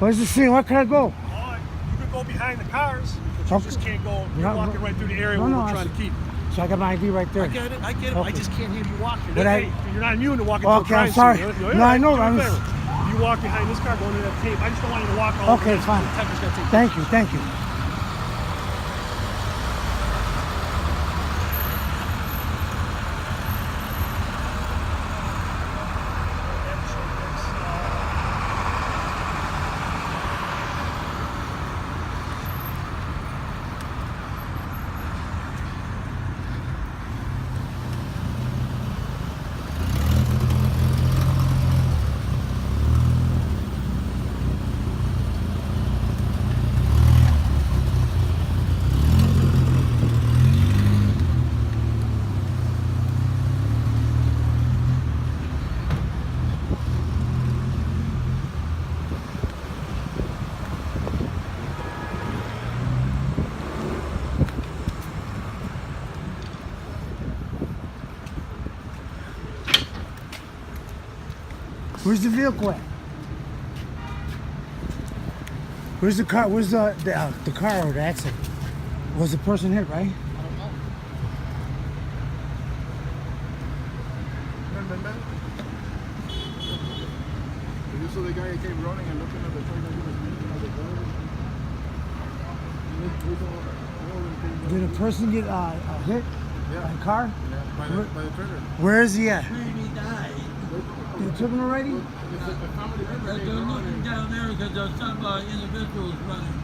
Where's the scene? Where can I go? You could go behind the cars, but you just can't go. You're walking right through the area where we're trying to keep. So I got my ID right there. I get it. Okay. I just can't have you walking. But You're not immune to walking through a crime I'm sorry. scene. No, I know. You walk behind this car going to that tape. I just don't want you to walk all over. Okay, fine. Thank you. Thank you. Where's the vehicle at? Where's the car? Where's the car or the accident? Was the person hit, right? I don't know. You saw the guy that came running and looking at the truck that was Did a person get hit? Yeah. By a car? Yeah, by the trigger. Where is he at? He died. They took him already? They're looking down there because there's some individuals running.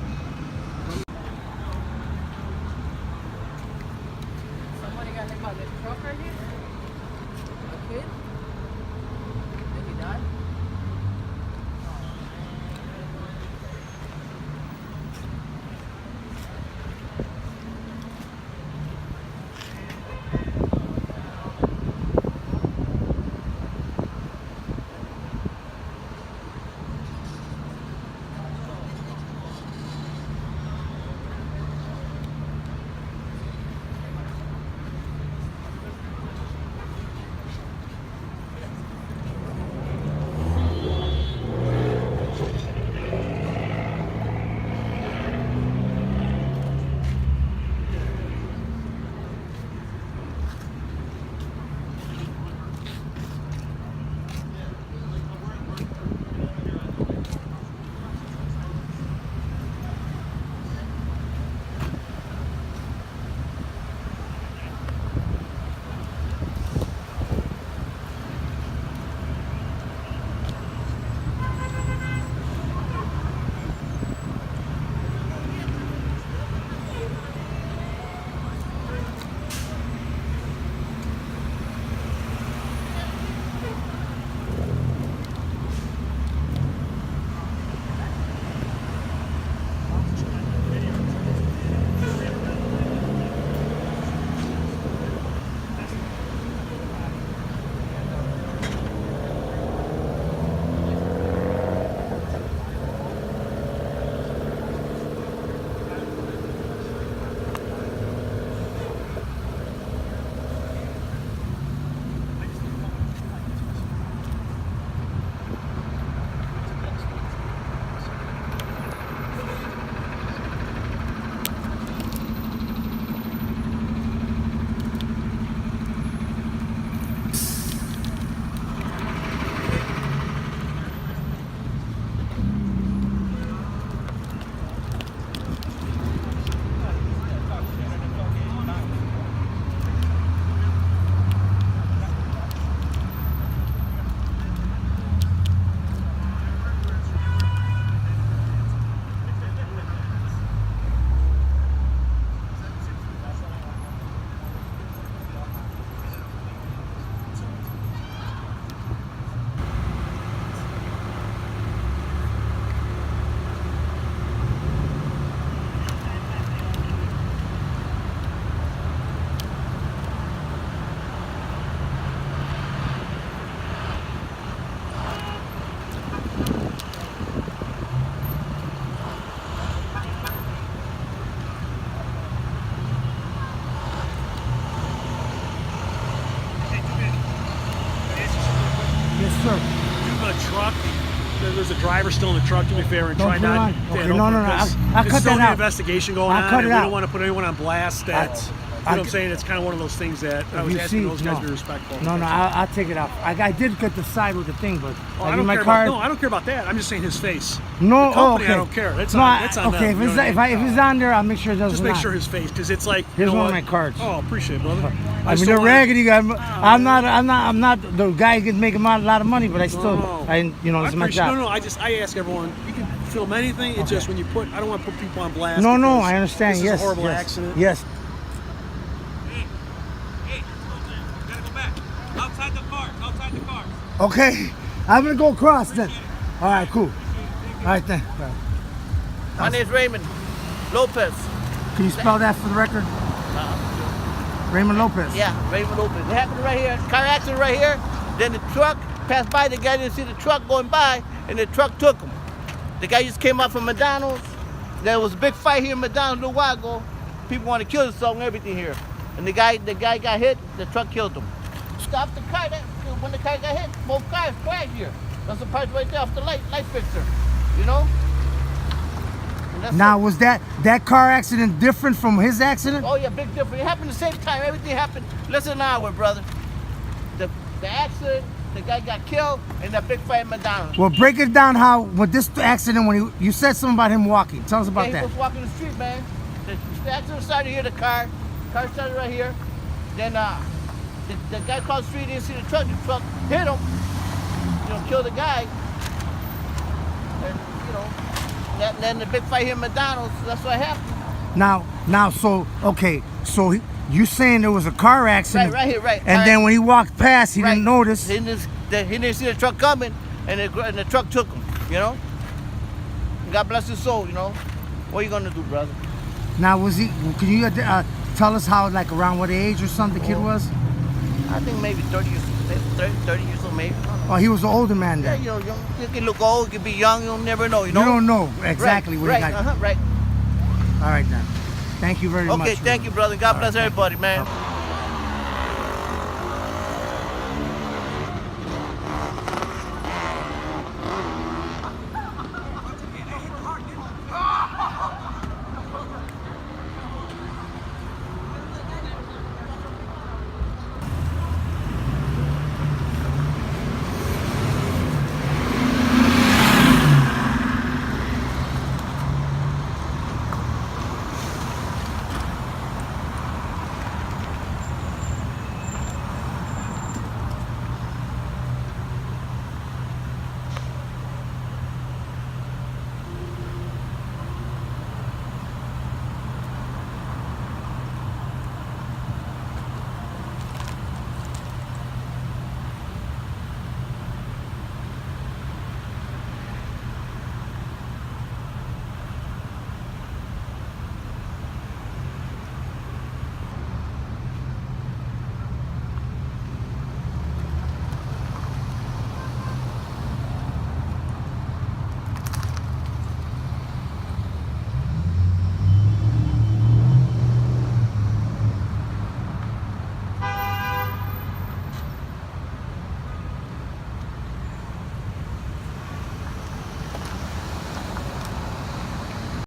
Somebody got hit by this truck right here? A kid? Did he die? Yes, sir. Do the truck there's a driver still in the truck, to be fair, and Don't try put it not. on. Yeah, Okay, don't no, put- no, no. because I'll there's cut still that an out. investigation going I'll on, cut and it we out. don't want to put anyone on blast. That you know what I'm saying? It's kind of one of those things that I was You asking see, those guys no. to be respectful. No, I'll take it off. I did get the side with the thing, but Oh, like I don't in my care car. about, no, I don't care about that. I'm just saying his face. No, the company, okay. I don't care. That's no, on, that's on okay. them, If it's if it's on there, I'll make sure it doesn't. just make sure his face, because it's like Here's you know one of what? my cards. Oh, appreciate it, brother. I mean, still they're wanna- raggedy guy. I'm not the guy who can make a lot of money, but I still, No. you know, I it's my appreciate- job. No, I ask everyone. You can film anything. It's just when you put. I don't want to put people on blast. No, because I understand. This Yes, is a horrible yes, accident. yes. Hey, gotta go back. Outside the cars. Okay, I'm gonna go across then. All right, cool. All right then. My name's Raymond Lopez. Can you spell that for the record? Raymond Lopez. Yeah, Raymond Lopez. It happened right here. Car accident right here. Then the truck passed by. The guy didn't see the truck going by, and the truck took him. The guy just came out from McDonald's. There was a big fight here in McDonald's a little while ago. People want to kill themselves and everything here. And the guy got hit. The truck killed him. Stopped the car. When the car got hit, both cars crashed here. That's the part right there off the light fixture. You know. And that's Now, it. was that car accident different from his accident? Oh yeah, big difference. It happened at the same time. Everything happened less than an hour, brother. The accident, the guy got killed, and that big fight at McDonald's. Well, break it down. How with this accident when you said something about him walking. Tell us about He that. was walking the street, man. The accident started here. The car started right here. Then the guy across the street didn't see the truck. The truck hit him. You know, killed the guy. And you know, then the big fight here at McDonald's. That's what happened. Now, so okay, so you saying there was a car accident, Right here, right. And then when he walked past, he didn't notice. He didn't see the truck coming, and the truck took him. You know. God bless his soul. You know. What are you gonna do, brother? Now, was he? Can you tell us how, like, around what age or something the kid was? I think maybe 30 years old, maybe. Oh, he was an older man Yeah, then. you know, you can look old, you can be young, you'll never know, you know? You don't know exactly what right, he got. right. All right then. Thank you very much. Okay, thank you, brother. God bless everybody, man.